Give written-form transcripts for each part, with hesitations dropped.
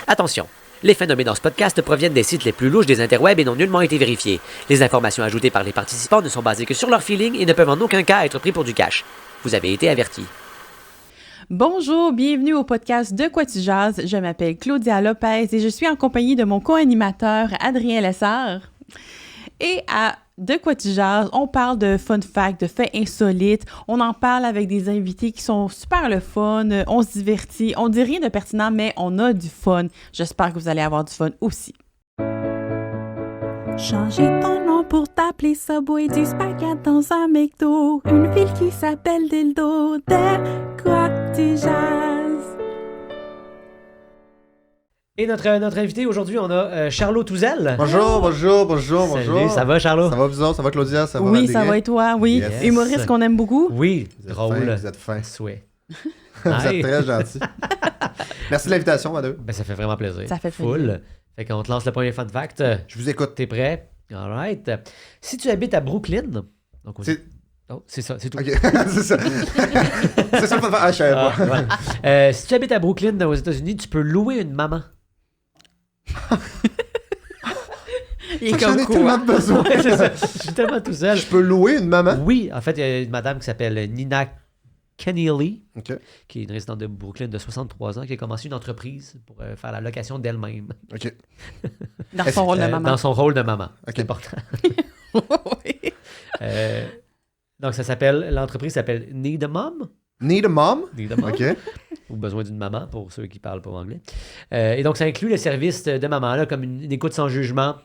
Attention! Les faits nommés dans ce podcast proviennent des sites les plus louches des interwebs et n'ont nullement été vérifiés. Les informations ajoutées par les participants ne sont basées que sur leur feeling et ne peuvent en aucun cas être pris pour du cash. Vous avez été avertis. Bonjour, bienvenue au podcast De quoi tu jases. Je m'appelle Claudia Lopez et je suis en compagnie de mon co-animateur Adrien Lessard. Et à De quoi tu jases, on parle de fun facts, de faits insolites. On en parle avec des invités qui sont super le fun. On se divertit. On dit rien de pertinent, mais on a du fun. J'espère que vous allez avoir du fun aussi. Changer ton nom pour t'appeler Subway, du spaghette dans un McDo, une ville qui s'appelle Dildo. De quoi tu jases? Et notre invité aujourd'hui, on a Charlot Touzel. Bonjour. Salut, ça va Charlot? Ça va vous autres? Ça va Claudia? Ça va Oui, Adrien? ça va et toi? Oui. Yes. Humoriste qu'on aime beaucoup? Oui, Vous êtes drôle. fin, vous êtes fin. Souhait. Vous êtes très gentil. Merci de l'invitation, madame. Ben, ça fait vraiment plaisir. Ça fait full. plaisir. Fait qu'on te lance le premier fun fact. Je vous écoute. T'es prêt? All right. Si tu habites à Brooklyn, donc aux... C'est... Oh, c'est ça, c'est tout. OK, c'est ça. C'est ça le fun fact. Ah, je savais pas. Ouais. Si tu habites à Brooklyn, aux États-Unis, tu peux louer une maman. Il est J'en comme ai quoi? tellement de besoin. Ouais, c'est ça. Je suis tellement tout seul. Je peux louer une maman? Oui, en fait, il y a une madame qui s'appelle Nina Keneally, OK. qui est une résidente de Brooklyn de 63 ans, qui a commencé une entreprise pour faire la location d'elle-même. OK. Dans son rôle de maman. Dans son rôle de maman. Ok. C'est important. Oui. Donc, l'entreprise s'appelle Need a Mom. Need a mom? Need a Mom. OK. Ou besoin d'une maman pour ceux qui parlent pas anglais. Et donc, ça inclut le service de maman, là, comme une écoute sans jugement,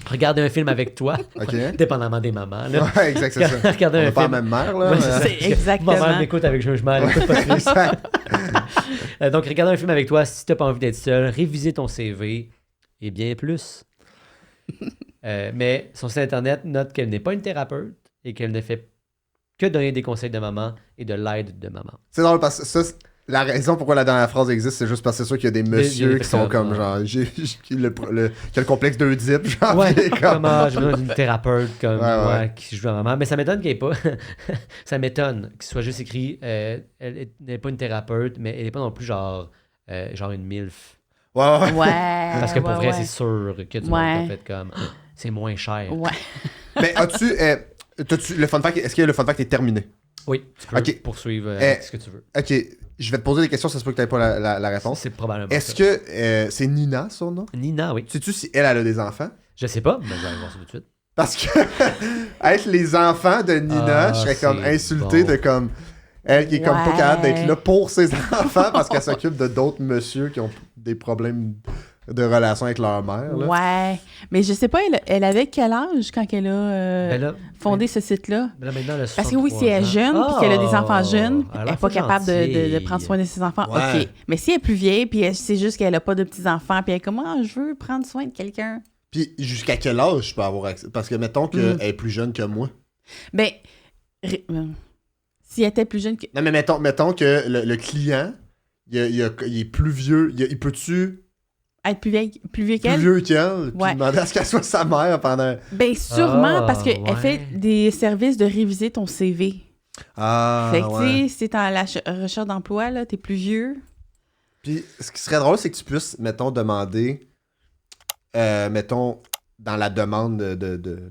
regarder un film avec toi, OK. dépendamment des mamans. Là. Ouais, exact, c'est ça. Regarder On un n'a pas la film. même mère, là. Ouais, mais- c'est ça. C'est exactement. Maman m'écoute avec jugement, elle écoute pas Chris. Exact. Donc, regarder un film avec toi si t'as pas envie d'être seul, réviser ton CV et bien plus. Mais son site internet note qu'elle n'est pas une thérapeute et qu'elle ne fait que donner des conseils de maman et de l'aide de maman. C'est drôle parce que ça, la raison pourquoi la dernière phrase existe, c'est juste parce que c'est sûr qu'il y a des messieurs qui sont comme ouais. genre, qui a le complexe d'Oedipe, genre, Ouais, qui est comme- comment j'ai besoin d'une thérapeute comme Ouais. qui joue à maman. Mais ça m'étonne qu'elle ait pas. Ça m'étonne qu'il soit juste écrit elle n'est pas une thérapeute, mais elle n'est pas non plus genre une MILF. Ouais, ouais. Ouais. Parce que pour ouais, vrai, ouais. c'est sûr que tu Ouais. m'as fait comme c'est moins cher. Ouais. Mais t'as-tu le fun fact, est-ce que le fun fact est terminé? Oui, tu peux Ok. poursuivre avec ce que tu veux. Ok, je vais te poser des questions, ça se peut que tu pas la réponse. C'est probablement Est-ce ça. que c'est Nina, son nom? Nina, oui. Sais-tu si elle a des enfants? Je sais pas, mais je vais aller voir ça tout de suite. Parce que être les enfants de Nina, Ah, je serais comme c'est insulté bon. de comme... Elle qui est comme pas Ouais. capable d'être là pour ses enfants parce qu'elle s'occupe de d'autres messieurs qui ont des problèmes de relation avec leur mère. Là. Ouais. Mais je sais pas, elle avait quel âge quand elle a Ben là, fondé ce site-là? ben là, maintenant, elle a Parce que oui, si elle est 63 jeune ans. puis qu'elle a des enfants jeunes, elle a elle l'air n'est pas full capable de gentille. prendre soin de ses enfants. Ouais. OK. Mais si elle est plus vieille puis c'est juste qu'elle n'a pas de petits-enfants puis elle est comme, ah, je veux prendre soin de quelqu'un. Puis jusqu'à quel âge je peux avoir accès? Parce que mettons qu'elle est plus jeune que moi. Ben, si elle était plus jeune que... Non, mais mettons que le client, il est plus vieux. Il peut-tu Être plus vieux plus qu'elle? vieux qu'elle? Puis Ouais. demander à ce qu'elle soit sa mère pendant... Ben, sûrement, Ah, parce qu'elle ouais. fait des services de réviser ton CV. Ah, Fait que, ouais. tu sais, si t'es en la recherche d'emploi, là, t'es plus vieux. Puis ce qui serait drôle, c'est que tu puisses, mettons, demander... mettons, dans la demande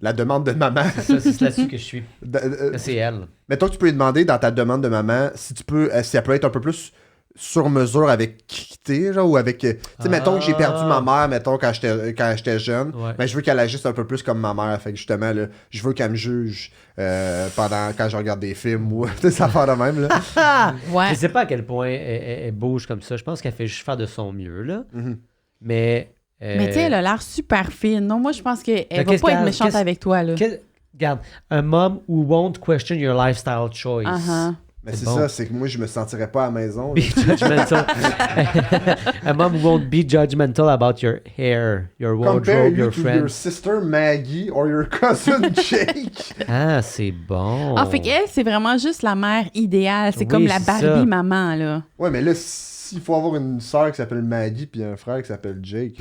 la demande de maman. C'est là-dessus que je suis. de- C'est elle. mettons que tu peux lui demander dans ta demande de maman si tu peux, si elle peut être un peu plus sur mesure avec qui t'es, genre, ou avec... Tu sais, mettons que j'ai perdu ma mère, mettons, quand j'étais jeune, Ouais. mais je veux qu'elle agisse un peu plus comme ma mère. Fait que justement, là, je veux qu'elle me juge quand je regarde des films ou des affaires de même, là. Ouais. Je sais pas à quel point elle bouge comme ça. Je pense qu'elle fait juste faire de son mieux, là. Mhm. Mais... Mais tu sais, elle a l'air super fine. Non, moi, je pense qu'elle va qu'est-ce pas être qu'elle- méchante qu'est-ce- avec toi, là. Regarde, a mom who won't question your lifestyle choice. Uh-huh. Mais C'est c'est bon. ça, c'est que moi, je me sentirais pas à la maison. Be là. judgmental. A mom who won't be judgmental about your hair, your Compare wardrobe, you your to your friends. sister Maggie or your cousin Jake. Ah, c'est bon. Ah, fait qu'elle, c'est vraiment juste la mère idéale. C'est Oui, comme la c'est Barbie ça. maman, là. Ouais, mais là, s'il faut avoir une sœur qui s'appelle Maggie puis un frère qui s'appelle Jake...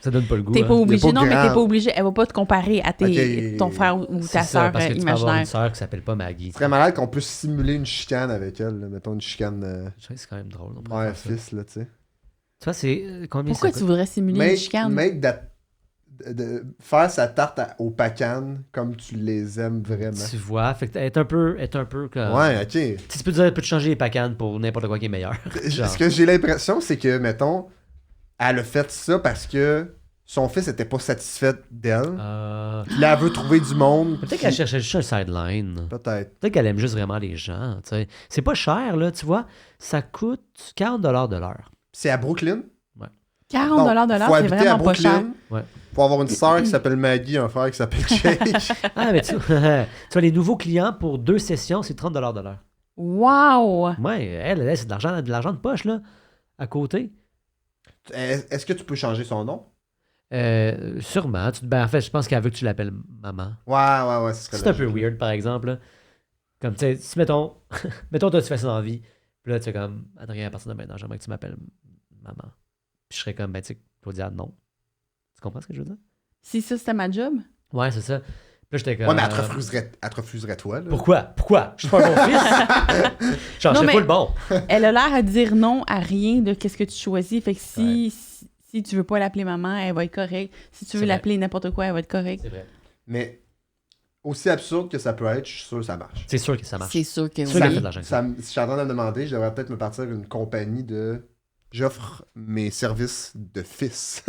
Ça donne pas le goût. T'es hein. pas obligé. Il est pas Non, mais t'es grand. pas obligé. Elle va pas te comparer à Ok. ton frère ou C'est ta ça, sœur parce que tu peux avoir imaginaire. une sœur qui s'appelle pas Maggie. Ce serait malade qu'on puisse simuler une chicane avec elle, là. Mettons une chicane C'est quand même drôle. on pourrait faire ça. mère-fils, là, tu sais. Tu vois, c'est combien Pourquoi ça tu coûte? voudrais simuler une chicane? De faire sa tarte au pacan comme tu les aimes vraiment. Tu vois, fait que être un peu comme... Ouais, ok. Tu peux dire, peux-tu changer les pacanes pour n'importe quoi qui est meilleur. Genre. Ce que j'ai l'impression, c'est que, mettons, elle a fait ça parce que son fils était pas satisfait d'elle. Puis là, elle veut trouver du monde. Peut-être qu'elle cherchait juste un sideline. Peut-être. Peut-être qu'elle aime juste vraiment les gens. Tu sais. C'est pas cher, là, tu vois. Ça coûte 40$ de l'heure. C'est à Brooklyn. 40$ de l'heure, faut c'est habiter à vraiment pas cher. Brooklyn. Ouais. Faut avoir une sœur qui s'appelle Maggie, un frère qui s'appelle Jake. Ah, mais tu vois, les nouveaux clients pour 2 sessions, c'est 30$ de l'heure. Wow! Ouais, elle c'est de l'argent de poche, là, à côté. Est-ce que tu peux changer son nom? Sûrement. En fait, je pense qu'elle veut que tu l'appelles maman. Ouais, ce serait C'est un peu logique. weird, par exemple. Là. Comme, tu sais, si mettons, toi, tu fais ça dans la vie, puis là, tu fais comme, Adrien, à partir de maintenant, j'aimerais que tu m'appelles maman. Puis je serais comme, ben, tu sais, Claudia, non. Tu comprends ce que je veux dire? Si ça, c'était ma job? Ouais, c'est ça. Puis là, j'étais comme. Ouais, mais elle te refuserait toi, là. Pourquoi? Je suis pas un bon fils? Genre, Non, je mais- pas le bon. Elle a l'air à dire non à rien de qu'est-ce que tu choisis. Fait que si tu veux pas l'appeler maman, elle va être correcte. Si tu veux C'est vrai. l'appeler n'importe quoi, elle va être correcte. C'est vrai. Mais aussi absurde que ça peut être, je suis sûr que ça marche. C'est sûr que ça marche. C'est sûr que C'est sûr qu'elle fait oui. de l'argent. avec ça. Si je suis en train de me demander, je devrais peut-être me partir une compagnie de... J'offre mes services de fils.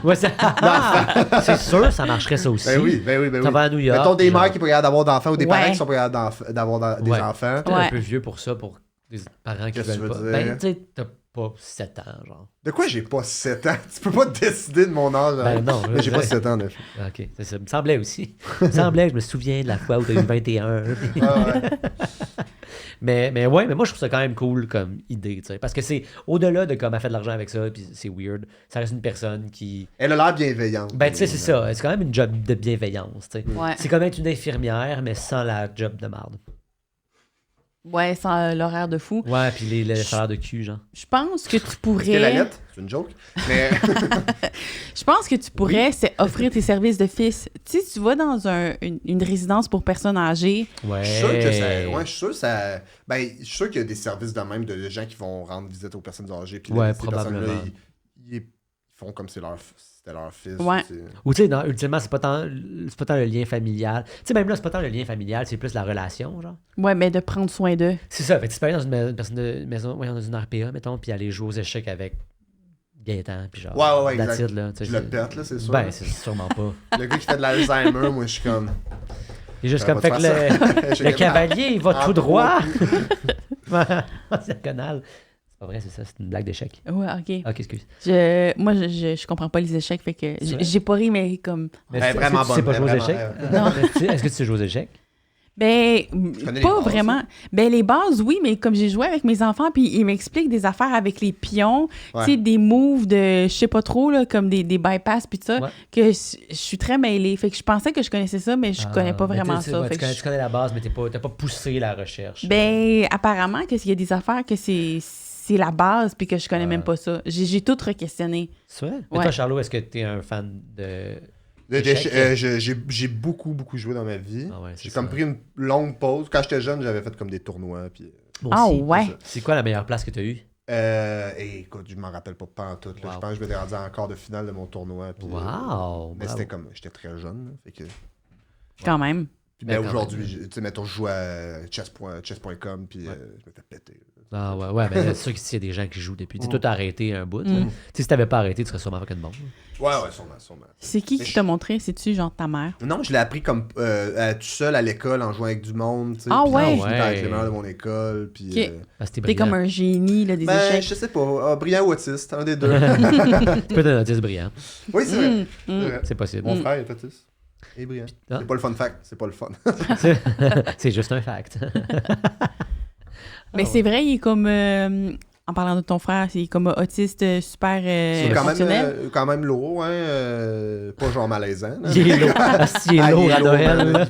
Ouais, c'est sûr, ça marcherait ça aussi. Ben oui. Ça va à New York. Mettons des genre, mères qui pourraient avoir d'enfants ou des Ouais. parents qui sont pas d'avoir des Ouais. enfants. T'es Ouais. un peu vieux pour ça, pour des parents qui Qu'est-ce que veulent tu pas. veux dire? Ben, tu sais, t'as pas 7 ans, genre. De quoi j'ai pas 7 ans? Tu peux pas décider de mon âge. Ben hein? non. Mais j'ai pas 7 ans, en effet. Ok, c'est ça. Il me semblait aussi. Il me semblait que je me souviens de la fois où t'as eu 21. Ouais. mais moi, je trouve ça quand même cool comme idée, tu sais. Parce que c'est au-delà de comme elle fait de l'argent avec ça, puis c'est weird. Ça reste une personne qui. Elle a l'air bienveillante. Ben, tu sais, c'est ça. C'est quand même une job de bienveillance, tu sais. Ouais. C'est comme être une infirmière, mais sans la job de marde. Ouais, sans l'horaire de fou. Ouais, puis les salaires de cul, genre. Je pense que tu Est-ce qu'elle pourrais. allait? C'est une joke. Mais Je pense que tu pourrais c'est offrir tes services de fils. Tu sais, tu vas dans une résidence pour personnes âgées. Ouais. je suis sûr que ça. Ouais, je suis sûr que ça. Ben, je suis sûr qu'il y a des services de même de gens qui vont rendre visite aux personnes âgées. Puis là, Ouais, ces personnes-là, probablement. ils font comme si c'était leur fils. Ouais. tu sais. Ou tu sais, ultimement, c'est pas tant le lien familial. Tu sais, même là, c'est pas tant le lien familial, c'est plus la relation, genre. Ouais, mais de prendre soin d'eux. C'est ça. Fait que tu peux aller dans une personne de maison, ouais, dans une RPA, mettons, puis aller jouer aux échecs avec Gaëtan, puis genre. Ouais, that's exact. it, là, tu sais, Je le pète, là, c'est sûr. Ben, c'est sûrement pas. Le gars qui fait de l'Alzheimer, moi, je suis comme. Il est juste Ça comme, va fait te que faire ça. le cavalier, il va Ah, tout droit. trop. C'est canal. C'est pas vrai, c'est ça, c'est une blague d'échec. Ouais, ok. Ok, excuse. Moi, je comprends pas les échecs, fait que C'est vrai? j'ai pas ri, mais comme. Mais Elle est est-ce que vraiment tu sais bonne, pas jouer aux vraiment, échecs? non. Est-ce que tu sais jouer aux échecs? Ben, connais les pas bases, vraiment. Ben, les bases, oui, mais comme j'ai joué avec mes enfants, puis ils m'expliquent des affaires avec les pions, Ouais. tu sais, des moves de, je sais pas trop, là, comme des bypass, puis tout ça, Ouais. que je suis très mêlée. Fait que je pensais que je connaissais ça, mais je connais pas Ah, mais vraiment tu sais, ça. ouais, Fait tu, que connais, tu connais la base, mais t'as pas poussé la recherche. Ben, apparemment, qu'il y a des affaires que c'est la base, puis que je connais Ah. même pas ça. J'ai tout re-questionné. C'est vrai? Mais Ouais. toi, Charlot, est-ce que t'es un fan de. J'ai beaucoup joué dans ma vie. Ah ouais, c'est J'ai ça. comme pris une longue pause. Quand j'étais jeune, j'avais fait comme des tournois. Puis, Moi Ah aussi. ouais? c'est ça. C'est quoi la meilleure place que t'as eue? Et écoute, je m'en rappelle pas pantoute. Là. Wow. Je pense que je m'étais rendu en quart de finale de mon tournoi. Puis, Wow! mais bravo. c'était comme, j'étais très jeune. Là, fait que, Quand même. puis, Ben, mais quand aujourd'hui, même. tu sais, mettons, je joue à chess.com. Puis je me fais péter. Ah ouais, mais c'est sûr qu'il y a des gens qui jouent depuis. Tu sais, Mm. toi, t'as arrêté un bout. là. Mm. Tu sais, si t'avais pas arrêté, tu serais sûrement fucking bon. Ouais, sûrement. C'est qui Mais t'a montré? C'est-tu, genre, ta mère? Non, je l'ai appris comme tout seul à l'école en jouant avec du monde. Tu sais, Ah puis ouais? je jouais avec les Ouais. meilleurs de mon école. Puis, Ok. Parce que t'es T'es brillant. comme un génie, là, des ben, échecs. je sais pas. Brillant ou autiste, un des deux. Tu peux être un autiste brillant. Oui, c'est vrai. Mm, C'est mm. vrai. C'est possible. Mon frère est autiste. Et brillant. Ah. C'est pas le fun fact, c'est pas le fun. C'est juste un fact. Mais c'est vrai, il est comme... en parlant de ton frère, il est comme autiste super C'est fonctionnel. quand même lourd, hein. Pas genre malaisant. Là. Il est lourd. Ah, si, il est Ah, lourd il est à lourd, Noël. man. là.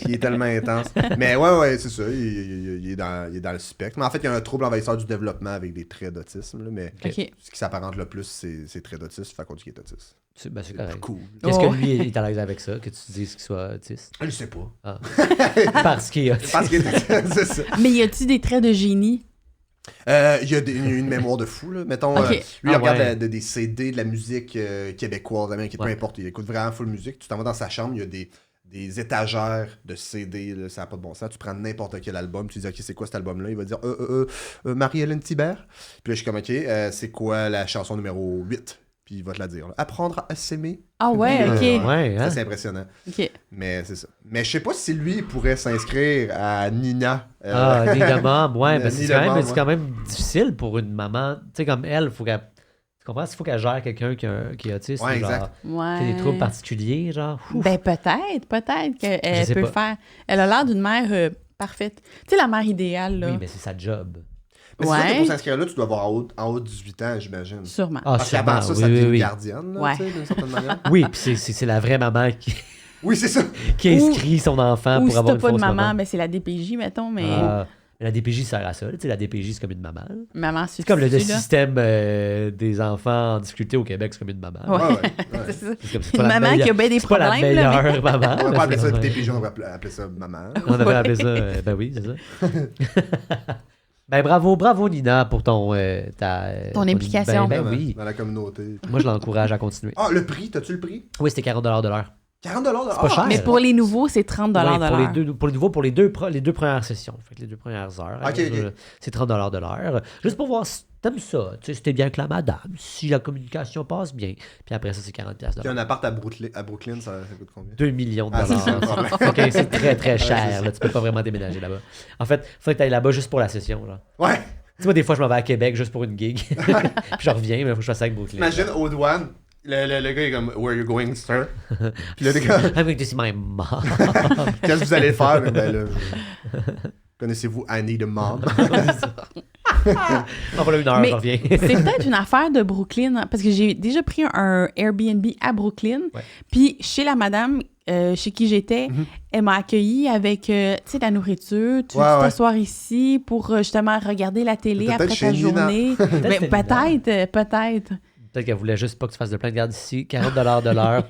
Il est tellement intense. Mais ouais, c'est ça. Il est dans le spectre. Mais en fait, il y a un trouble envahisseur du développement avec des traits d'autisme. Là, mais OK. ce qui s'apparente le plus, c'est ses traits d'autisme. Fait qu'on dit qu'il est autiste. C'est C'est correct. cool. Qu'est-ce Oh. que lui est à l'aise avec ça, que tu dises qu'il soit autiste? Je sais pas. Ah. Parce qu'il est autiste. Parce que c'est ça. Mais y a-tu des traits de génie? Il y a une mémoire de fou, là. Mettons, Ok. lui, il Ah regarde ouais. des CD de la musique québécoise, américaine, peu Ouais. importe. Il écoute vraiment full musique. Tu t'en vas dans sa chambre, il y a des étagères de CD, là, ça n'a pas de bon sens. Tu prends n'importe quel album, tu dis, OK, c'est quoi cet album-là? Il va dire, Marie-Hélène Thibert. Puis là, je suis comme, OK, c'est quoi la chanson numéro 8? Puis il va te la dire. Là. Apprendre à s'aimer. Ah ouais, ok. Ouais, Ça, hein? c'est impressionnant. Ok. Mais c'est ça. Mais je sais pas si lui pourrait s'inscrire à Nina. Ah, ni de membre, ouais. Parce que Ni c'est de quand, même, membre, c'est quand même difficile pour une maman. Tu sais, comme elle, faut qu'elle. Tu comprends? Il faut qu'elle gère quelqu'un qui est autiste. Ouais, genre, exact. Ouais. qui a des troubles particuliers, genre. Ouf. Ben peut-être Je qu'elle sais peut pas. le faire. Elle a l'air d'une mère parfaite. Tu sais, la mère idéale, là. Oui, mais c'est sa job. Mais c'est sûr que Ouais. pour s'inscrire là, tu dois avoir en haut de 18 ans, j'imagine. Sûrement. Ah, Parce qu'avant sûrement, ça, ça devient une oui. gardienne, là, Ouais. tu sais, d'une certaine manière. Oui, puis c'est la vraie maman Oui, c'est ça. qui inscrit son enfant Ou pour si avoir t'as une pas de fausse maman, ben c'est la DPJ, mettons, mais Mais la DPJ sert à ça. Tu sais, la DPJ, c'est comme une maman. maman C'est comme le substitut, là. système des enfants en difficulté au Québec, c'est comme une maman. Ouais. Ouais. C'est ça. C'est comme- c'est Une pas la maman qui a meilleure- bien des c'est pas la problèmes, là, mais- meilleure maman. On va mais pas appeler ça c'est- DPJ, on va appeler ça maman. On devrait Ouais. appeler ça. Ben oui, c'est ça. Ben bravo Nina pour ton Ton implication. Ben Dans- oui. Dans la communauté. Moi je l'encourage à continuer. Ah, le prix, t'as-tu le prix? Oui, c'était 40$ de l'heure. 40$ de l'heure? C'est pas cher. Mais pour les nouveaux, c'est 30$ de Ouais, pour l'heure. les deux premières sessions. Fait que les 2 premières heures. Ok, ok. C'est 30$ de l'heure. Juste pour voir si t'aimes ça. Tu sais, si t'es bien avec la madame. Si la communication passe bien. Puis après ça, c'est 40$ de Puis l'heure. un appart à Brooklyn, ça coûte combien? 2 millions de Ah, dollars. c'est ça le problème. Ok, c'est très très Ouais, c'est cher. ça. Là. Tu peux pas vraiment déménager là-bas. En fait, il faudrait que tu ailles là-bas juste pour la session. Genre. Ouais. Tu sais, moi, des fois, je m'en vais à Québec juste pour une gig. Puis je reviens, mais il faut que je fasse ça avec Brooklyn. Imagine aux douanes, le gars est comme, Where are you going, sir? Puis là, t'es comme, I'm going to see my mom. qu'est-ce que vous allez faire? Ben là, connaissez-vous Annie de Mom? On va là 1 heure, Mais je reviens. C'est peut-être une affaire de Brooklyn, hein, parce que j'ai déjà pris un Airbnb à Brooklyn, Ouais. puis chez la madame chez qui j'étais, elle m'a accueilli avec, tu sais, la nourriture, tu veux Ouais, ouais. t'asseoir ici pour justement regarder la télé Peut-être après chez ta Nina. journée. Mais c'était peut-être. Peut-être qu'elle voulait juste pas que tu fasses de plein de garde ici. 40$ de l'heure.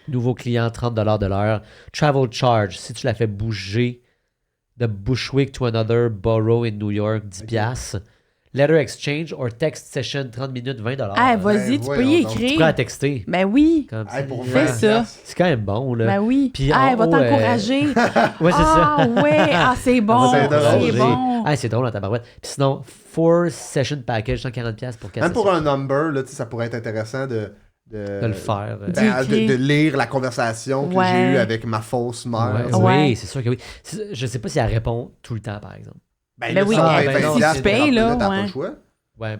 Nouveau client, 30$ de l'heure. Travel charge, si tu la fais bouger de Bushwick to another borough in New York, 10$. Letter exchange or text session, 30 minutes, 20$. Ah, vas-y, Ben, tu peux y voyons donc. Tu pourrais écrire. la texter. Ben oui, Comme Hey, pour Fais 20 ça. piastres. C'est quand même bon, là. ben oui. Puis Ah, en elle va haut, t'encourager. Ouais, c'est ça. Ah ouais, ah c'est bon, C'est drôle. c'est bon. Ah, c'est drôle dans ta barouette. Puis sinon, 4 session package, 140$ pour 4 Même pour sessions. un number, là, tu sais, ça pourrait être intéressant de De le faire. de lire la conversation que Ouais. j'ai eue avec ma fausse mère. Ouais, tu sais. Ouais. Oui, c'est sûr que oui. Je sais pas si elle répond tout le temps, par exemple. Ben, Ben là, oui, ça va ben être non, 20 si piastres tu pour payes, remplir, là, t'as pas ouais. le choix. Ouais.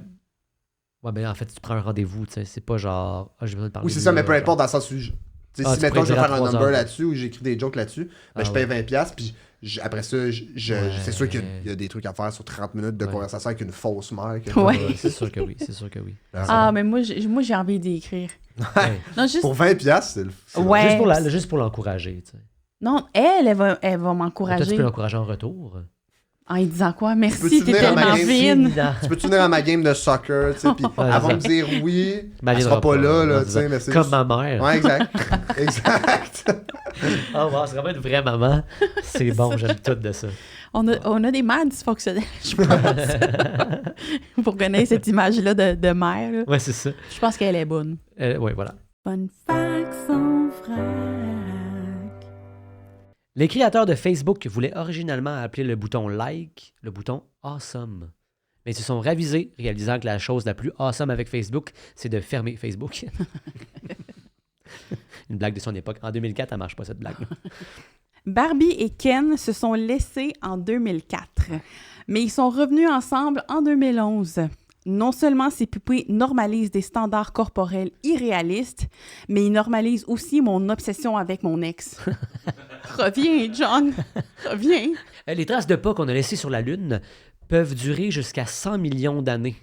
Ouais, mais en fait, tu prends un rendez-vous, tu sais. C'est pas genre. Ah, j'ai besoin de parler. Oui, c'est de ça, lui, mais peu genre. importe dans le sens où... Tu sais, Ah, si, tu mettons, je veux pourrais faire un dire à 3 number heures. là-dessus ou j'écris des jokes là-dessus, ben, Ah, je paye ouais. 20$, puis après ça, c'est sûr qu'il y a des trucs à faire sur 30 minutes de Ouais. conversation avec une fausse mère. que- Ouais. C'est sûr que oui, c'est sûr que oui. Ah, mais moi, j'ai envie d'écrire. Ouais. Non, juste... Pour 20$, c'est Ouais. Juste pour l'encourager, tu sais. Non, elle va Toi, tu m'encourager. peux l'encourager en retour. En lui disant quoi? Merci, Peux-tu t'es venir à ma tellement game? fine. Tu peux-tu venir à ma game de soccer, tu sais, puis Ouais, avant c'est de me dire oui, Mais elle sera pas là, non, tu c'est sais, ça. mais c'est Comme juste- ma mère. Ouais, exact. Exact. Oh, wow, c'est vraiment une vraie maman. C'est bon, j'aime tout de ça. On a des mères dysfonctionnelles, je pense. Pour connaître cette image-là de mère, là. Ouais, c'est ça. Je pense qu'elle est bonne. Ouais, voilà. Fun fact sans frac. Les créateurs de Facebook voulaient originalement appeler le bouton like le bouton awesome. Mais ils se sont ravisés, réalisant que la chose la plus awesome avec Facebook, c'est de fermer Facebook. Une blague de son époque. En 2004, ça marche pas, cette blague. Barbie et Ken se sont laissés en 2004, mais ils sont revenus ensemble en 2011. Non seulement ces poupées normalisent des standards corporels irréalistes, mais ils normalisent aussi mon obsession avec mon ex. Reviens, John. Reviens. Les traces de pas qu'on a laissées sur la Lune peuvent durer jusqu'à 100 millions d'années.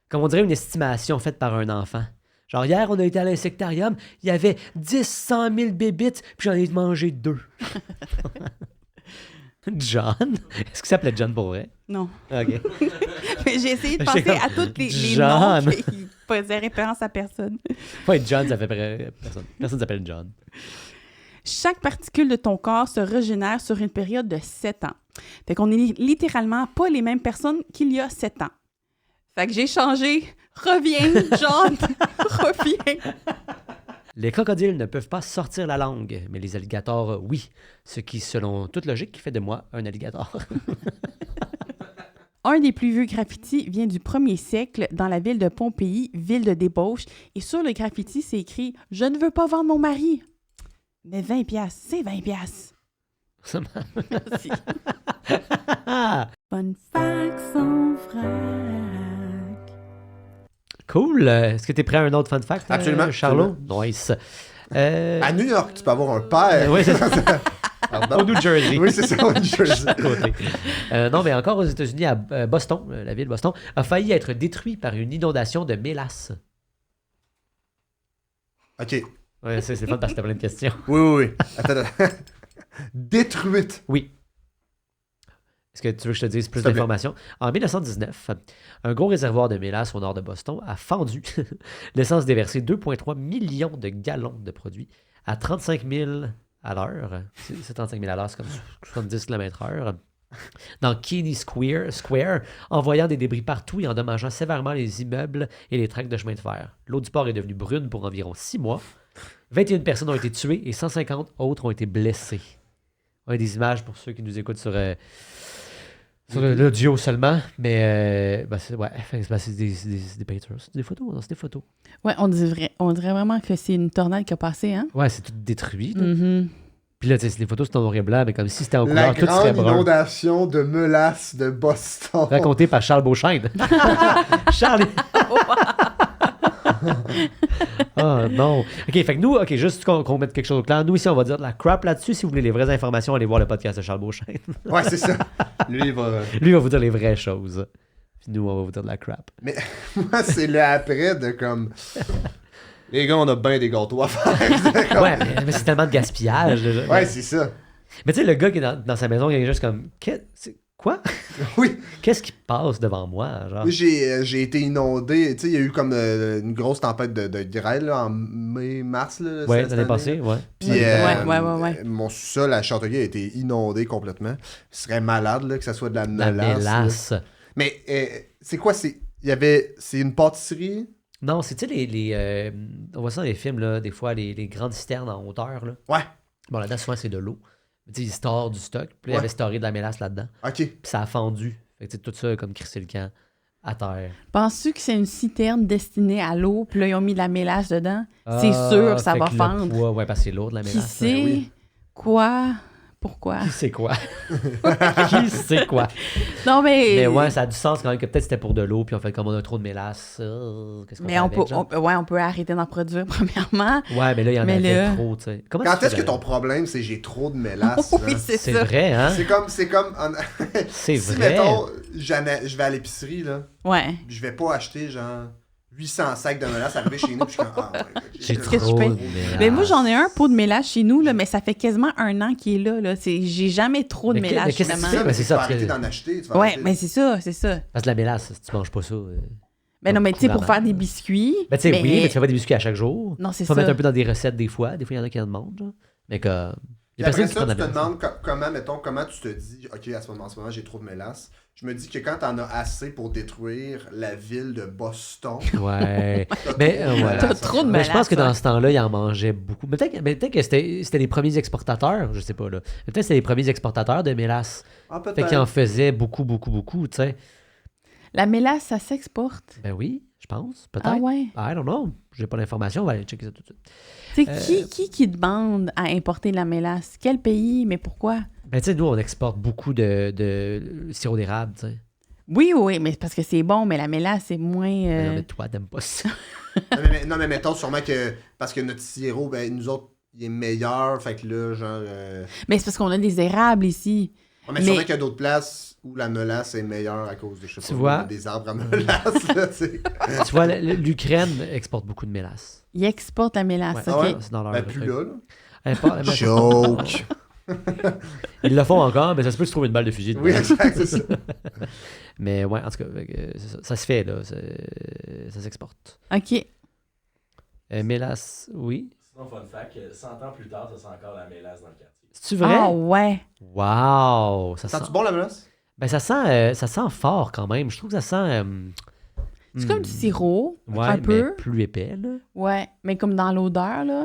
Comme on dirait une estimation faite par un enfant. Genre, hier, on a été à l'insectarium, il y avait 100 000 bébites, puis j'en ai mangé 2. John? Est-ce que ça s'appelait John pour vrai? Non. OK. Mais j'ai essayé de J'étais penser comme, à tous les John. noms qui faisaient référence à personne. Ouais, John, ça fait personne. Personne s'appelle John. Chaque particule de ton corps se régénère sur une période de 7 ans. Fait qu'on est littéralement pas les mêmes personnes qu'il y a 7 ans. Fait que j'ai changé. Reviens, John. Reviens. Les crocodiles ne peuvent pas sortir la langue, mais les alligators, oui. Ce qui, selon toute logique, fait de moi un alligator. Un des plus vieux graffitis vient du 1er siècle dans la ville de Pompéi, ville de débauche. Et sur le graffiti, c'est écrit « Je ne veux pas vendre mon mari ». Mais 20 piastres, c'est 20 piastres. Merci. Fun fact sans frac. Cool. Est-ce que tu es prêt à un autre fun fact, Absolument, Charlot? Nice. À New York, tu peux avoir un père. Oui, c'est ça. Pardon. Au New Jersey. Oui, c'est ça, au New Jersey. À côté. Non, mais encore aux États-Unis, à Boston, la ville de Boston, a failli être détruit par une inondation de mélasse. OK. Ouais, c'est fun parce que t'as plein de questions. Oui. Attends. Détruite. Oui. Est-ce que tu veux que je te dise plus S'il te plaît. d'informations? En 1919, un gros réservoir de mélasse au nord de Boston a fendu, laissant se déverser 2,3 millions de gallons de produits à 35 000 à l'heure. C'est 35 000 à l'heure, c'est comme 70 km/h. Dans Keeney Square, envoyant des débris partout et endommageant sévèrement les immeubles et les tracts de chemin de fer. L'eau du port est devenue brune pour environ 6 mois. 21 personnes ont été tuées et 150 autres ont été blessées. On a des images pour ceux qui nous écoutent sur l'audio seulement, mais c'est des pictures, c'est des photos, non, c'est des photos. Ouais, on dirait vraiment que c'est une tornade qui a passé, hein? Ouais, c'est tout détruit. Là. Mm-hmm. Puis là, tu sais, les photos, c'est en noir et blanc, mais comme si c'était en La couleur, tout serait grande brun. inondation de mélasse de Boston. Raconté par Charles Beauchesne. Charles! Ah non. OK, fait que nous, juste qu'on mette quelque chose au clair. Nous, ici, on va dire de la crap là-dessus. Si vous voulez les vraies informations, allez voir le podcast de Charles Beauchesne. Ouais, c'est ça. Lui, il va... Lui, il va vous dire les vraies choses. Puis nous, on va vous dire de la crap. Mais moi, c'est le après de comme... Les gars, on a bien des gâteaux à faire. Comme... Ouais, mais c'est tellement de gaspillage. Là. Ouais, c'est ça. Mais tu sais, le gars qui est dans sa maison, il est juste comme... Quoi? Oui. Qu'est-ce qui passe devant moi? Genre? Oui, j'ai été inondé. Tu sais, il y a eu comme une grosse tempête de grêle là, en mai-mars. Ouais, l'année passée, ouais. Puis Ouais. mon sous-sol à Châteauguay a été inondé complètement. Ce serait malade là, que ça soit de la La mélasse. mélasse. Mais c'est quoi? C'est une pâtisserie? Non, c'est, tu sais, on voit ça dans les films, là, des fois, les grandes citernes en hauteur. Là. Ouais. Bon, là-dedans, souvent, c'est de l'eau. Tu sais, ils storent du stock. Puis là, il y avait storé de la mélasse là-dedans. OK. Puis ça a fendu. Fait que tu sais, tout ça, comme crissé le camp, à terre. Penses-tu que c'est une citerne destinée à l'eau, puis là, ils ont mis de la mélasse dedans? C'est sûr que ça fait va que le fendre. poids, ouais, parce que c'est lourd, de la Qui mélasse. sait? oui. Quoi? Pourquoi? Qui sait quoi? Qui sait quoi? Non, mais... Mais ouais, ça a du sens quand même que peut-être c'était pour de l'eau, puis on fait comme on a trop de mélasse. Qu'est-ce qu'on fait Mais avec, genre? on peut arrêter d'en produire, premièrement. Ouais, mais là, il y en Mais avait là- trop, tu sais. Comment Quand tu est-ce que fais, ton problème, c'est j'ai trop de mélasse? Oui, là? c'est C'est ça. vrai, hein? C'est comme C'est si, vrai. mettons, je vais à l'épicerie, là, Ouais. puis je vais pas acheter, genre, 800 sacs de mélasse arriver chez nous, puis je suis comme, J'ai Qu'est-ce que trop je fais? de mélasse. Mais moi, j'en ai un pot de mélasse chez nous, là, mais ça fait quasiment 1 an qu'il est là. J'ai jamais trop de Mais mélasse, qu'est-ce que finalement. tu fais? mais c'est tu ça, vas parce que- arrêter d'en acheter. Tu vas Ouais, arrêter- mais c'est ça. Parce que la mélasse, si tu manges pas ça. Ben non, mais tu sais, pour Vraiment. faire des biscuits... Ben, tu sais, oui, mais tu fais pas des biscuits à chaque jour. Non, c'est Tu peux ça. mettre un peu dans des recettes des fois. Des fois, il y en a qui en demandent. Genre. Mais comme. Il y Puis a après personne qui ça, prend tu de te la mélasse. demandes comment tu te dis, OK, en ce moment, j'ai trop de mélasse. Je me dis que quand t'en as assez pour détruire la ville de Boston, Ouais. t'as Mais, trop de ouais. mélasse. T'as trop de Mais je pense que mélasse, dans ce temps-là, ils en mangeaient beaucoup. Mais peut-être que c'était les premiers exportateurs. Je sais pas, là. Mais peut-être que c'était les premiers exportateurs de mélasse. Ah, Fait qu'ils en peut-être. faisaient beaucoup, tu sais. La mélasse, ça s'exporte. Ben oui, je pense. Peut-être. Ah ouais? I don't know. J'ai pas l'information. On va aller checker ça tout de suite. Tu sais, qui demande à importer de la mélasse? Quel pays? Mais pourquoi? Ben, tu sais, nous, on exporte beaucoup de sirop d'érable, tu sais. Oui, mais parce que c'est bon, mais la mélasse, c'est moins... Ben non, mais toi, t'aimes pas ça. Non, mais mettons sûrement que, parce que notre sirop, ben, nous autres, il est meilleur, fait que là, genre... Mais c'est parce qu'on a des érables ici. mais sûrement qu'il y a d'autres places où la mélasse est meilleure à cause de, je sais Tu pas, vois? des arbres à mélasse, là, tu sais. Tu vois, l'Ukraine exporte beaucoup de mélasse. Ils exportent la mélasse, Ouais. OK. Ah ouais? C'est dans leur Ben, plus truc. là, là. Mais- Joke! Ils le font encore, mais ça se peut que tu trouves une balle de fusil. dedans. Oui, exact, c'est ça. Mais ouais, en tout cas, ça se fait, là. Ça s'exporte. OK. Mélasse, oui. Sinon, fun fact, 100 ans plus tard, ça sent encore la mélasse dans le quartier. C'est-tu vrai? Ah ouais. Wow! Ça sent... Sens-tu bon, la mélasse? Ben, ça sent fort quand même. Je trouve que ça sent... C'est comme du sirop, Ouais, un mais peu. plus épais, là. Ouais, mais comme dans l'odeur, là.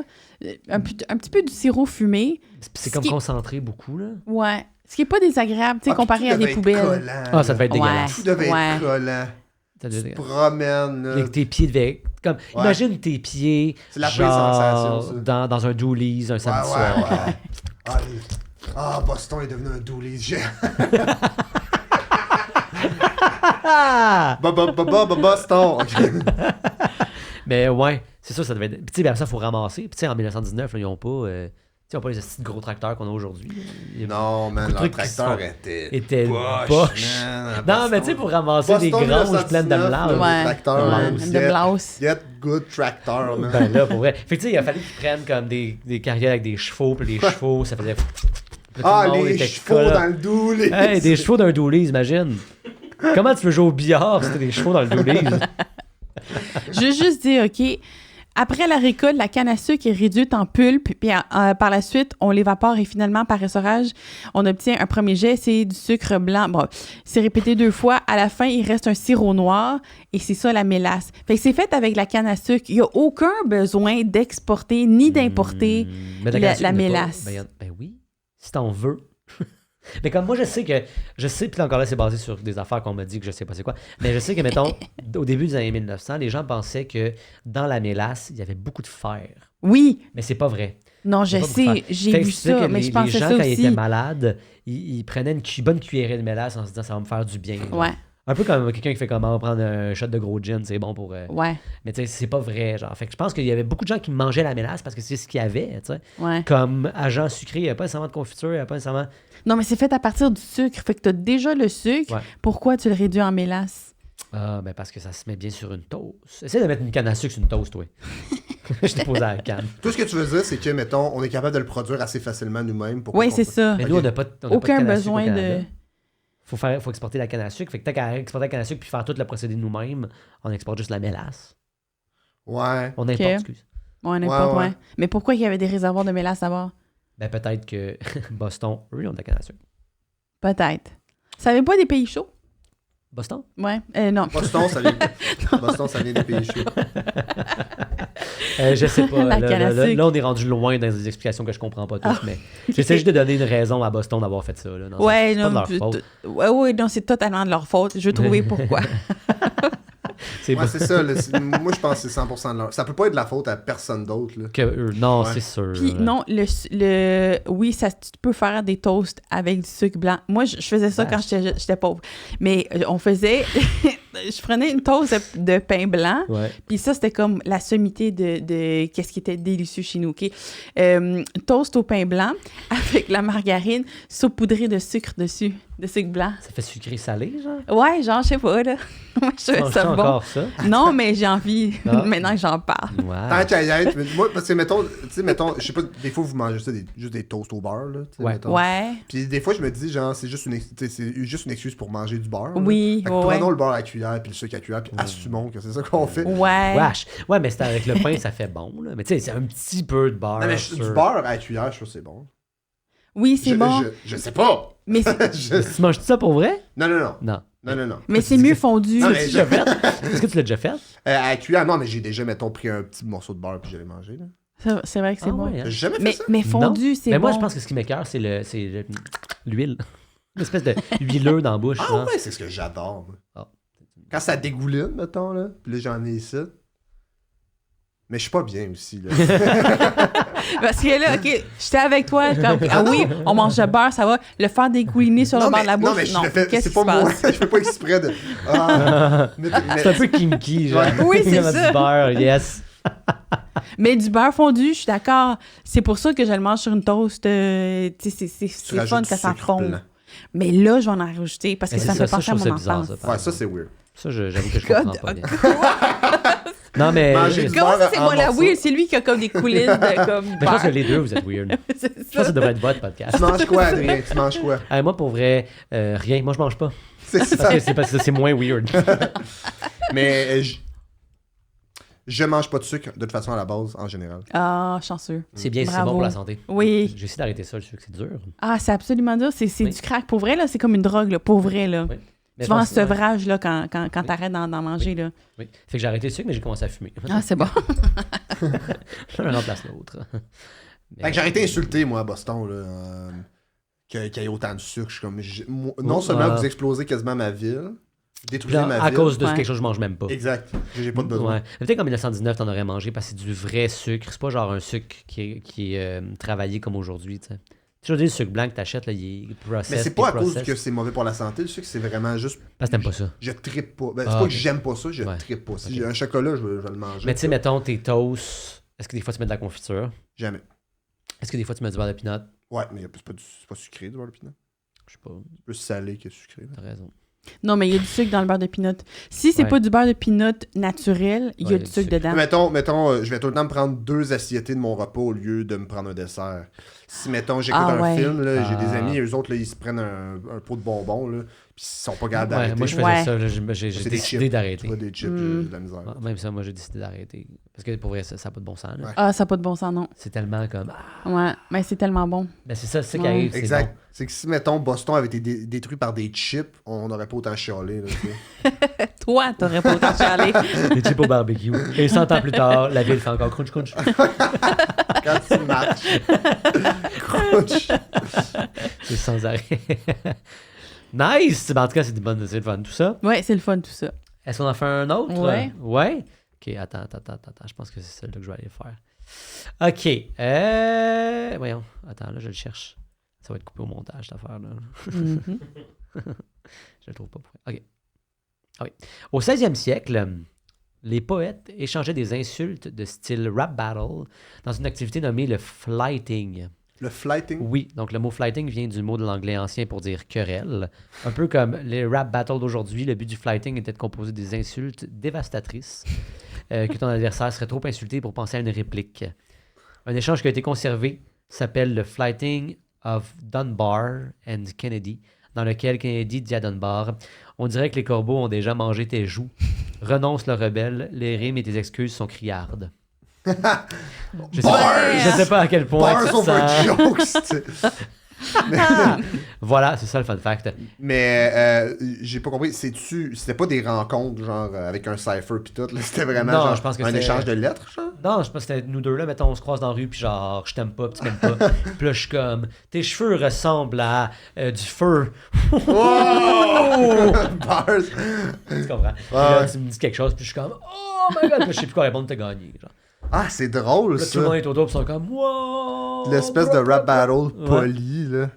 Un petit peu du sirop fumé. C'est Ce comme qui- concentré beaucoup, là. Ouais. Ce qui est pas désagréable, tu sais, Ah, puis comparé tout à des devait être poubelles. collant, Ah, ça là. devait être Ouais. dégueulasse. Tout devait Ouais. être collant. Ça Tu devait- te promènes, là. Tes pieds devaient... Comme, Ouais. imagine tes pieds, C'est la pire genre, sensation, ça. dans un doolies un samedi soir. ouais. Boston est devenu un dooley géant. Ah! Boston. Ok. Mais ouais, c'est ça, ça devait être... Puis tu sais, ben, ça, il faut ramasser. Puis tu sais, en 1919, là, ils n'ont pas... tu sais, ils n'ont pas les petits gros tracteurs qu'on a aujourd'hui. Il y a Non, man, beaucoup de leur trucs qui tracteur sont- était boches. man, à Non, Boston. mais tu sais, pour ramasser des Boston, granges pleines de 1919, blâme. là. Ouais. tracteur, ouais. man. De blouse. Get good tractor, man. Ben là, pour vrai. Fait que tu sais, il a fallu qu'ils prennent comme des carrières avec des chevaux, puis les chevaux, ça faisait... Puis là, tout le monde Les était chevaux collant. dans le dooley. Hey, des chevaux d'un doolies, imagine. Comment tu veux jouer au billard si t'as des chevaux dans le doolies? Je veux juste dire, OK, après la récolte, la canne à sucre est réduite en pulpe, puis par la suite, on l'évapore et finalement, par essorage, on obtient un premier jet, c'est du sucre blanc. Bon, c'est répété 2 fois. À la fin, il reste un sirop noir et c'est ça la mélasse. Fait que c'est fait avec la canne à sucre. Il n'y a aucun besoin d'exporter ni d'importer Mais la canne à sucre, mélasse. Ben oui, si t'en veux. Mais comme moi, je sais, puis encore là, c'est basé sur des affaires qu'on m'a dit que je sais pas c'est quoi, mais je sais que, mettons, au début des années 1900, les gens pensaient que dans la mélasse, il y avait beaucoup de fer. Oui, Mais c'est pas vrai. non, je Il y a pas beaucoup de sais, fer. j'ai Fait que vu tu sais ça, que mais je les pensais gens, ça quand ils aussi. étaient malades, ils prenaient une bonne cuillerée de mélasse en se disant ça va me faire du bien. là. Ouais, Un peu comme quelqu'un qui fait comment prendre un shot de gros gin, c'est bon pour... ouais, Mais tu sais, c'est pas vrai, genre. Fait que je pense qu'il y avait beaucoup de gens qui mangeaient la mélasse parce que c'est ce qu'il y avait, tu sais. ouais. Comme agent sucré, il n'y a pas nécessairement de confiture, il n'y a pas nécessairement... Non, mais c'est fait à partir du sucre. Fait que t'as déjà le sucre. Ouais. Pourquoi tu le réduis en mélasse? Ah, ben parce que ça se met bien sur une toast. Essaye de mettre une canne à sucre sur une toast, toi. Je t'ai posé à la canne. Tout ce que tu veux dire, c'est que, mettons, on est capable de le produire assez facilement nous-mêmes. Pour Oui, qu'on- c'est ça. Mais nous, on n'a pas, on a pas de Aucun canne à sucre au besoin Canada. de... Faut exporter la canne à sucre. Fait que t'as qu'à exporter la canne à sucre puis faire tout le procédé nous-mêmes, on exporte juste la mélasse. Ouais. On importe, Ok. excuse. Ouais, n'importe, Ouais, ouais. ouais. Mais pourquoi il y avait des réservoirs de mélasse d'abord? Ben peut-être que Boston, eux, ont de la canne à sucre. Peut-être. Ça avait pas des pays chauds? Boston? Ouais. Non. Boston, ça vient... Boston, ça vient des pays chauds. Je sais pas. La Là, canne à là, sucre. là, on est rendu loin dans des explications que je comprends pas toutes, Ah. mais j'essaie juste de donner une raison à Boston d'avoir fait ça. Là. Non, Ouais, c'est pas de non. leur faute. Ouais, non, c'est totalement de leur faute. Je vais trouver pourquoi. C'est Ouais, pas- c'est ça. Moi, je pense que c'est 100% de leur... Ça peut pas être de la faute à personne d'autre, là. que non, Ouais. c'est sûr. Puis non, oui, ça, tu peux faire des toasts avec du sucre blanc. Moi, je faisais ça quand j'étais pauvre. Mais on faisait... je prenais une toast de pain blanc. Ouais. Puis ça, c'était comme la sommité de qu'est-ce qui était délicieux chez nous, OK? Toast au pain blanc avec la margarine saupoudrée de sucre dessus, de sucre blanc. Ça fait sucré salé, genre? Ouais, genre, je sais pas, là. Moi, je trouvais Manges-tu ça bon. encore ça? Non, mais j'ai envie, Ah. maintenant que j'en parle. Tant Ouais. qu'à y être, mais moi, parce que, mettons, je sais pas, des fois, vous mangez ça, juste des toasts au beurre, là. tu sais, Ouais. mettons. Ouais. Puis des fois, je me dis, genre, c'est juste une excuse pour manger du beurre. là. Oui, Fait que ouais. prenons le beurre à cuillère, puis le sucre à cuillère, puis assumons que c'est ça qu'on fait. Ouais. Wesh. Ouais, mais c'est avec le pain, ça fait bon, là. Mais tu sais, c'est un petit peu de beurre. Non, mais sur- du beurre à la cuillère, je trouve que c'est bon. Oui, c'est bon. Je sais pas. Mais c'est, Je- Tu manges ça pour vrai? Non, non, non. Non. Non. mais c'est mieux fondu. Non, Tu mais l'as déjà fait? Est-ce que tu l'as déjà fait? À la cuillère, non, mais j'ai déjà, mettons, pris un petit morceau de beurre, puis j'allais manger, là. C'est vrai que c'est Ah bon. ouais, hein? J'ai jamais fait Mais, ça. mais fondu, c'est Mais bon. moi, je pense que ce qui m'écoeure, c'est l'huile. Une espèce de huileux dans la bouche. Ah genre. ouais, c'est ce que j'adore. moi. Ah. Quand ça dégouline, mettons, là, puis là, j'en ai ici. Mais je suis pas bien aussi, là. Parce que là, OK, j'étais avec toi, comme, ah oui, on mange le beurre, ça va. Le faire dégouliner sur le bord de la bouche, non, mais je non. le fais, Qu'est-ce c'est qui pas se moi. passe? Je fais pas exprès de... Ah, mais- C'est un peu kinky, genre. Ouais. Oui, c'est Comme ça. du beurre, yes. Mais du beurre fondu, je suis d'accord. C'est pour ça que je le mange sur une toast. Tu sais, c'est Tu fun rajoutes que du ça sucre fonde. blanc. Mais là, je vais en rajouter parce que Mais ça me c'est fait ça, penser à je trouve mon ça bizarre, enfance. ça. Ouais, ça, c'est weird. Ça, j'avoue que je God, comprends pas bien. Non, mais... Manger du Comment ça, beurre c'est en moi la morceaux. weird? C'est lui qui a comme des coulisses de comme Mais je pense que beurre. les deux, vous êtes weird. C'est Je pense ça. que ça devrait être votre podcast. Tu manges quoi, Adrien? Tu manges quoi? Moi, pour vrai, rien. Moi, je mange pas. C'est ça. Parce que c'est moins weird. Mais je mange pas de sucre, de toute façon, à la base, en général. Ah, chanceux. C'est bien, c'est Bravo. bon pour la santé. Oui. J'ai essayé d'arrêter ça, le sucre, c'est dur. Ah, c'est absolument dur. C'est Oui. du crack. Pour vrai, là, c'est comme une drogue, là. Pour vrai, là. Oui. Mais Tu vas en je pense- ouais. sevrage là, quand t'arrêtes d'en manger. Là. Oui. Fait que j'ai arrêté le sucre, mais j'ai commencé à fumer. Ah, c'est bon. L'un remplace l'autre. Mais- Fait que j'ai arrêté d'insulter, moi, à Boston, là, qu'il y ait autant de sucre. Je suis comme, non seulement vous explosez quasiment ma ville, vous détruisez Genre, ma à ville. cause de Ouais. quelque chose que je mange même pas. Exact. J'ai pas de besoin. Ouais. Peut-être qu'en 1919, t'en aurais mangé parce que c'est du vrai sucre. C'est pas genre un sucre qui est travaillé comme aujourd'hui, tu sais. Tu sais, le sucre blanc que t'achètes, là, il est processed. Mais c'est pas à cause processed. que c'est mauvais pour la santé, le sucre, c'est vraiment juste. Parce que t'aimes pas ça. Je trippe pas. Ben, c'est Ah, pas ok. que j'aime pas ça, je Ouais. trippe pas. Si Ok. j'ai un chocolat, je vais le manger. Mais tu sais, mettons tes toasts, est-ce que des fois tu mets de la confiture? Jamais. Est-ce que des fois tu mets du beurre de pinot? Ouais, mais c'est pas sucré, du beurre de pinot. Je sais pas, C'est plus salé que sucré. là. t'as raison. Non, mais il y a du sucre dans le beurre de pinot. Si c'est Ouais. pas du beurre de pinot naturel, il y a Ouais, du sucre sucre. dedans. Mettons, je vais tout le temps me prendre 2 assiettées de mon repas au lieu de me prendre un dessert. Si, mettons, j'écoute Ah, un ouais. film, là, j'ai des Ah. amis, eux autres, là, ils se prennent un pot de bonbons, là, puis ils sont pas capables Ouais, d'arrêter. moi je faisais Ouais. ça, là, j'ai C'est des décidé chips. d'arrêter. Pas des chips, Mm. j'ai de la misère. Ouais, même ça, moi j'ai décidé d'arrêter. Parce que pour vrai, ça n'a pas de bon sens. Là. Ouais. Ah, ça n'a pas de bon sens, non. C'est tellement comme. Ouais, mais c'est tellement bon. Ben c'est ça, c'est ça qui Ouais. arrive. c'est Exact. bon. C'est que si, mettons, Boston avait été détruit par des chips, on n'aurait pas autant chialé. Là, tu sais. Toi, t'aurais pas autant chialé. Des chips au barbecue. Et 100 ans plus tard, la ville fait encore crunch crunch. Quand tu marches. Crunch. C'est sans arrêt. Nice! Ben, en tout cas, c'est le fun, tout ça. Ouais, c'est le fun, tout ça. Est-ce qu'on en fait un autre? Ouais. Ouais? Ok, attends. Je pense que c'est celle-là que je vais aller faire. Ok. Voyons. Attends, là, je le cherche. Ça va être coupé au montage, cette affaire-là. Mhm. Je le trouve pas. Ok. Ah oui. Au 16e siècle, les poètes échangeaient des insultes de style rap battle dans une activité nommée le flighting. Le flighting. Oui, donc le mot flighting vient du mot de l'anglais ancien pour dire querelle. Un peu comme les rap battles d'aujourd'hui, le but du flighting était de composer des insultes dévastatrices que ton adversaire serait trop insulté pour penser à une réplique. Un échange qui a été conservé s'appelle le Flighting of Dunbar and Kennedy, dans lequel Kennedy dit à Dunbar: on dirait que les corbeaux ont déjà mangé tes joues. Renonce le rebelle, les rimes et tes excuses sont criardes. Je sais pas à quel point Bars tu over sens- jokes, tu sais. Voilà, c'est ça le fun fact. Mais j'ai pas compris, c'était pas des rencontres genre avec un cipher pis tout, là, c'était vraiment Non, genre je pense que un c'est- échange de lettres, genre? Non, je pense que c'était nous deux là, mettons, on se croise dans la rue, puis genre, je t'aime pas, puis tu m'aimes pas. Puis là, je suis comme, tes cheveux ressemblent à du feu. Wow! Bars! Tu comprends? Puis là, tu me dis quelque chose, puis je suis comme, oh my god, puis là, je sais plus quoi répondre, t'as gagné. Genre. Ah, c'est drôle, Là, tout le monde ça! est autour, puis ils sont comme, wow! L'espèce de rap battle poli, là.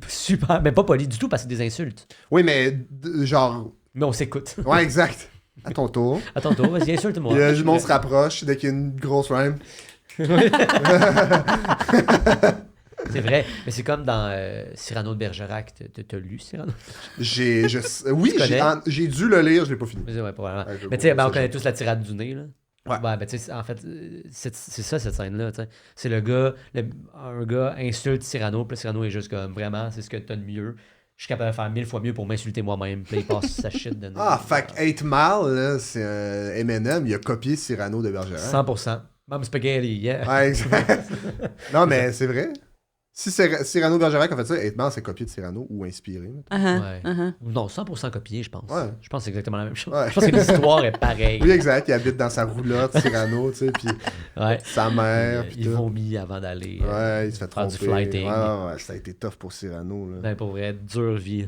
Super, mais pas poli du tout, parce que c'est des insultes. Oui, mais genre... Mais on s'écoute. Ouais, exact. À ton tour. Attends, toi, vas-y, insulte-moi. Et le monde se rapproche dès qu'il y a une grosse rhyme. C'est vrai, mais c'est comme dans Cyrano de Bergerac. T'as lu Cyrano? Oui, Tu connais? j'ai dû le lire, je l'ai pas fini. Ouais, pas vraiment. Ouais, je Mais tu sais, vois ben, on ça, connaît tous la tirade du nez, là. Ouais. Ben, tu sais, en fait, c'est ça, cette scène-là, tu sais. C'est le gars, un gars insulte Cyrano, puis Cyrano est juste comme, vraiment, c'est ce que t'as de mieux. Je suis capable de faire 1000 fois mieux pour m'insulter moi-même. Puis là, il passe sa shit de nez. Ah, fait que 8 Mile, là, c'est Eminem, il a copié Cyrano de Bergerac. 100%. Mom Spaghetti, yeah. Ouais, exact. Non, mais c'est vrai. Si Cyrano de Bergerac a fait ça, 8 Mile, c'est copié de Cyrano ou inspiré. Uh-huh, Ouais. uh-huh. Non, 100% copié, je pense. Ouais. Je pense que c'est exactement la même chose. Ouais. Je pense que l'histoire est pareille. Oui, exact. Il habite dans sa roulotte, Cyrano, tu sais, puis Ouais. sa mère, puis Il tout. vomit avant d'aller. Ouais, il se fait faire tromper. du flighting. Ouais, ça a été tough pour Cyrano, là. Ben, pour vrai, dure vie.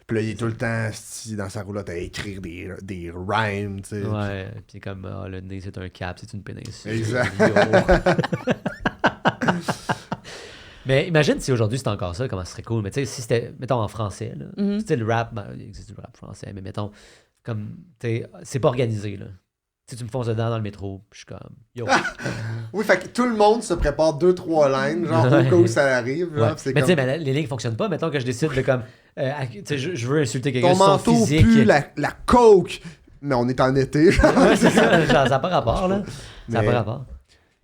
Puis là, il est tout le temps dans sa roulotte à écrire des rhymes, tu sais. Ouais, puis comme le nez c'est un cap, c'est une péninsule. Exact. Yo. Mais imagine si aujourd'hui c'était encore ça, comment ce serait cool. Mais tu sais, si c'était, mettons en français, là, Mhm. c'était le rap, ben, il existe du rap français, mais mettons, comme, tu sais, c'est pas organisé, là. Tu sais, tu me fonces dedans dans le métro, puis je suis comme, yo. Oui, fait que tout le monde se prépare 2-3 lines, genre au cas où ça arrive. Genre, Ouais. puis c'est Mais tu sais, comme... mais les lignes fonctionnent pas. Mettons que je décide de comme, tu sais, je veux insulter quelqu'un Ton sur son manteau physique. pue la coke. Mais on est en été. genre. Ouais, c'est ça, genre, ça n'a pas rapport, là. Ça n'a Mais- pas rapport.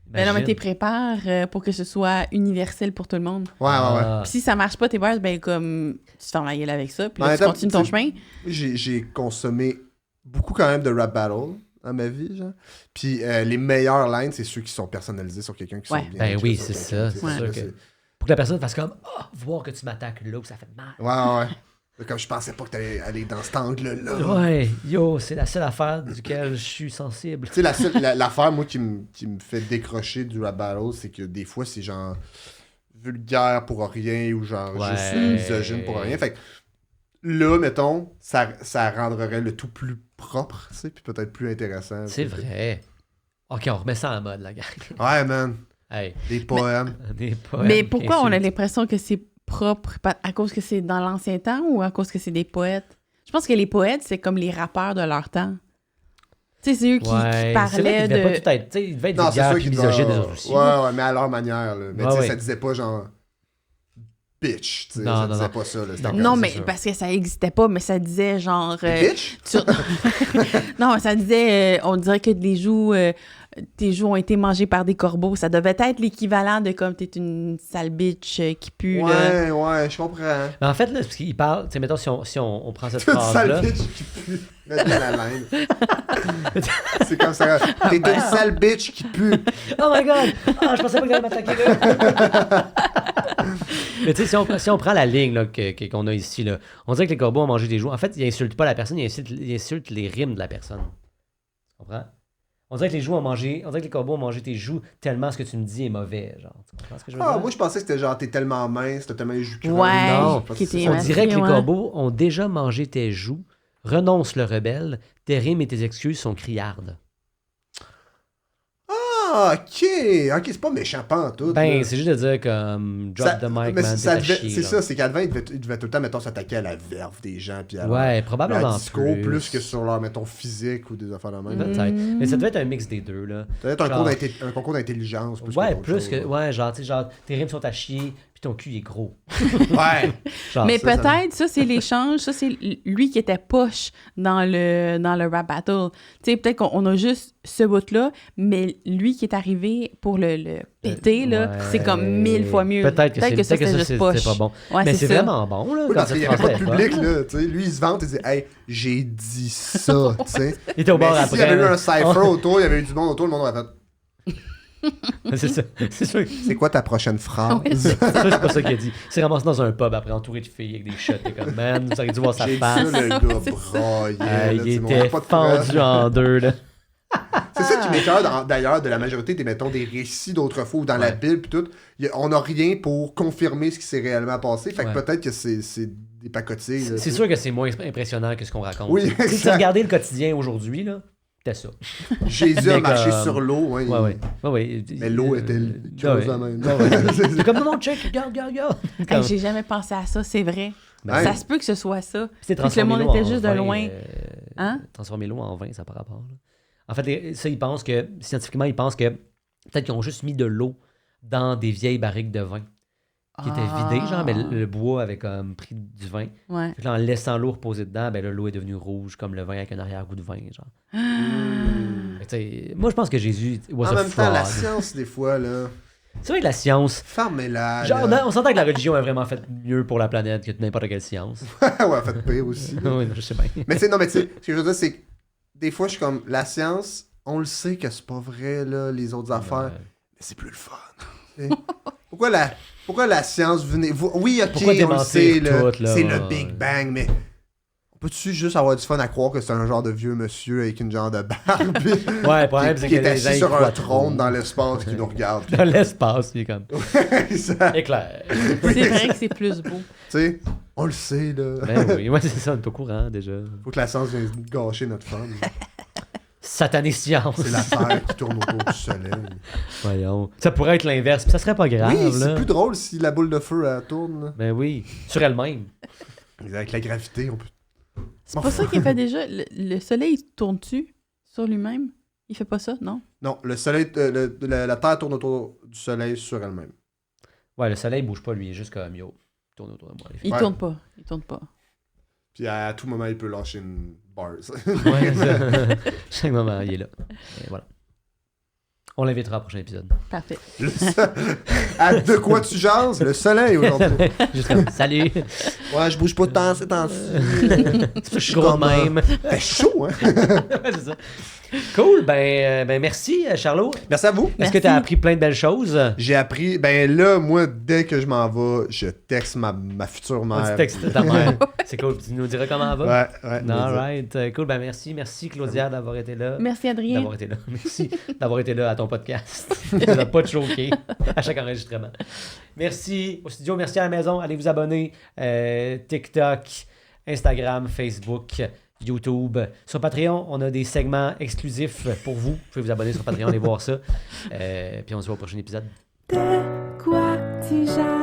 Ben non, mais Imagine. t'es prépares pour que ce soit universel pour tout le monde. Ouais, ouais, ouais. Ah. Puis si ça marche pas, tes bars, ben comme tu te fermes la gueule avec ça, puis En là, même tu temps, continues ton tu sais, chemin. J'ai consommé beaucoup quand même de rap battle dans ma vie, genre. Puis les meilleures lines, c'est ceux qui sont personnalisés sur quelqu'un qui Ouais. sont bien Ben écrits oui, sur c'est quelqu'un, ça, tu sais, c'est sûr là, que- Pour que la personne fasse comme, voir que tu m'attaques là où ça fait mal. Ouais, ouais, ouais. Comme je pensais pas que t'allais aller dans cet angle-là. Ouais, yo, c'est la seule affaire duquel je suis sensible. Tu sais, l'affaire, moi, qui me fait décrocher du rap battle, c'est que des fois, c'est genre vulgaire pour rien ou genre juste misogyne pour rien. Fait que là, mettons, ça rendrait le tout plus propre, tu sais, puis peut-être plus intéressant. C'est vrai. Ok, on remet ça en mode, la gang. Ouais, man. Hey, Des poèmes. des poèmes Mais pourquoi on a insultes. l'impression que c'est propre? À cause que c'est dans l'ancien temps ou à cause que c'est des poètes? Je pense que les poètes, c'est comme les rappeurs de leur temps. Tu sais, c'est eux qui Ouais, c'est vrai parlaient qu'il devait pas de... tout être. Tu sais, il devait être Non, c'est vulgaire sûr puis qu'ils misogyne des doivent... autres aussi. Ouais, mais à leur manière, là. Mais Ouais, tu sais, ouais. ça disait pas genre... Bitch, tu sais, Non, ça non, disait non. pas ça, là. C'était Non, comme- Non, c'est mais sûr. parce que ça existait pas, mais ça disait genre... Bitch? Non, ça disait, on dirait que tes joues ont été mangées par des corbeaux. Ça devait être l'équivalent de comme t'es une sale bitch qui pue, là. Ouais, je comprends. Mais en fait, là, parce qu'il parle, tu sais, mettons, si on prend cette T'es une sale phrase-là. bitch qui pue. Mets de la laine. C'est comme ça. T'es une sale bitch qui pue. Oh my god! Ah, je pensais pas que t'allais m'attaquer là! Mais tu sais, si on prend la ligne là, qu'on a ici, là, on dirait que les corbeaux ont mangé des joues. En fait, ils insultent pas la personne, ils insultent les rimes de la personne. Tu comprends? On dirait que les corbeaux ont mangé tes joues tellement ce que tu me dis est mauvais. Genre, tu comprends ce que je veux Ah, dire? moi, je pensais que c'était genre, t'es tellement mince, t'as tellement les joues creuses. Ouais, Non, Je pense qui que c'est était ça. On dirait que les ouais. corbeaux ont déjà mangé tes joues. Renonce le rebelle. Tes rimes et tes excuses sont criardes. Ah, ok, c'est pas méchant, pas en tout. Ben, là. c'est juste de dire comme drop Ça- the mic, mais man, ça t'es à devait- chier, c'est là. ça, c'est qu'Advent, il devait tout le temps, mettons, s'attaquer à la verve des gens, puis à Ouais, leur probablement discours, plus que sur leur, mettons, physique ou des affaires de même. Peut-être. Mais ça devait être un mix des deux, là. Ça doit être Genre- un concours d'intelligence. Plus Ouais, que d'autres plus choses, que. là. Ouais, genre, tu sais, genre, tes rimes sont à chier, puis ton cul il est gros. Ouais. Genre, Mais ça, peut-être, ça, c'est l'échange. Ça, c'est lui qui était poche dans le rap battle. Tu sais, peut-être qu'on a juste ce bout-là, mais lui qui est arrivé pour le péter, là, ouais. c'est comme 1000 fois mieux. Peut-être que ça, c'est c'était juste poche. c'est pas bon. Ouais, Mais c'est ça. vraiment bon, là. Oui, quand parce cette qu'il n'y avait pas de phrase-là est public, bonne. là. Tu sais, lui, il se vante et dit, hey, j'ai dit ça, tu sais. Il était au bord Mais après. s'il y avait eu là. un cypher autour, il y avait eu du monde autour, le monde aurait fait, C'est ça. C'est sûr. c'est quoi ta prochaine phrase? C'est pas ça qu'il a dit. Il s'est ramassé dans un pub après, entouré de filles avec des shots. T'es comme, man, vous auriez dû voir sa J'ai dit ça, face. le gars broyait. là, Il tu sais, mais on était a pas de preuves. fendu en deux, là. C'est ça qui m'écoeure d'ailleurs de la majorité des, mettons, des récits d'autrefois ou dans la Bible pis tout. On n'a rien pour confirmer ce qui s'est réellement passé. Fait que Ouais. peut-être que c'est des pacotilles. là, C'est tu sais. sûr que c'est moins impressionnant que ce qu'on raconte. Oui, Si tu exact. regardais le quotidien aujourd'hui, là, c'était ça. Jésus a Mais marché comme- sur l'eau. Ouais, Ouais. Mais l'eau était creuse de même. C'est comme, non, check, regarde. Hey, Comme- j'ai jamais pensé à ça, c'est vrai. Ben, Ça se peut que ce soit ça. C'est Puis que le monde transformer l'eau était en juste de vin, loin. Hein? Transformer l'eau en vin, ça par rapport. Là. En fait, ça, ils pensent que, scientifiquement, ils pensent que peut-être qu'ils ont juste mis de l'eau dans des vieilles barriques de vin qui étaient vidées, genre, mais le bois avait comme pris du vin. Ouais. Fait que là, en laissant l'eau reposer dedans, ben là, l'eau est devenue rouge comme le vin avec un arrière-goût de vin, genre. Fait que, tu sais, moi, je pense que Jésus was En a même temps, la fraud. science, des fois, là. C'est vrai que la science... Fermez-la. Genre, là. on s'entend que la religion a vraiment fait mieux pour la planète que n'importe quelle science. Ouais, faites pire aussi. là. Oui, je sais bien. Mais tu sais, non, mais tu sais, ce que je veux dire, c'est que des fois, je suis comme, la science, on le sait que c'est pas vrai, là, les autres affaires, mais c'est plus le fun. Tu sais. Pourquoi la science venait. Oui, ok, Pourquoi on le démentir sait, là, tout, là? c'est le Big Bang, mais. On peut-tu juste avoir du fun à croire que c'est un genre de vieux monsieur avec une genre de barbe Ouais, le problème, c'est qui que est les gens, assis ils sur croient un trop. trône dans l'espace qui nous regarde. Dans l'espace, il est comme Ça, éclair. C'est vrai que c'est plus beau. tu sais, on le sait, là. Ben oui, ouais, c'est ça, on est au courant déjà. Faut que la science vienne gâcher notre fun. Satané science. C'est la Terre qui tourne autour du soleil. Voyons. Ça pourrait être l'inverse, puis ça serait pas grave, Oui, c'est là. plus drôle si la boule de feu, elle tourne. Là. Ben oui, sur elle-même. Avec la gravité, on peut... C'est pas ça qu'il fait déjà. Le soleil, il tourne-tu sur lui-même? Il fait pas ça, non? Non, le soleil, la Terre tourne autour du soleil sur elle-même. Ouais, le soleil bouge pas, lui, il est juste comme yo. Il tourne autour de moi. Il Ouais. tourne pas. Il tourne pas. Puis à tout moment, il peut lâcher une bars. Ouais, ça. Chaque moment, il est là. Et voilà. On l'invitera au prochain épisode. Parfait. À De quoi tu jases? Le soleil aujourd'hui. Juste comme, salut! Ouais, je bouge pas de temps ces temps-ci. Je suis gros de même. Fait chaud, hein? Ouais, c'est ça. Cool, ben merci Charlot. Merci à vous. Est-ce que tu as appris plein de belles choses? J'ai appris, ben là, moi, dès que je m'en vais, je texte ma future mère. Tu textes ta mère. C'est cool, tu nous diras comment elle va? Ouais. All right, cool, ben merci Claudia d'avoir été là. Merci, Adrien. D'avoir été là. Merci d'avoir été là à ton podcast. Ça n'a pas te choqué à chaque enregistrement. Merci au studio, merci à la maison. Allez vous abonner. TikTok, Instagram, Facebook, YouTube. Sur Patreon, on a des segments exclusifs pour vous. Vous pouvez vous abonner sur Patreon et voir ça. Puis on se voit au prochain épisode. De quoi tu jases?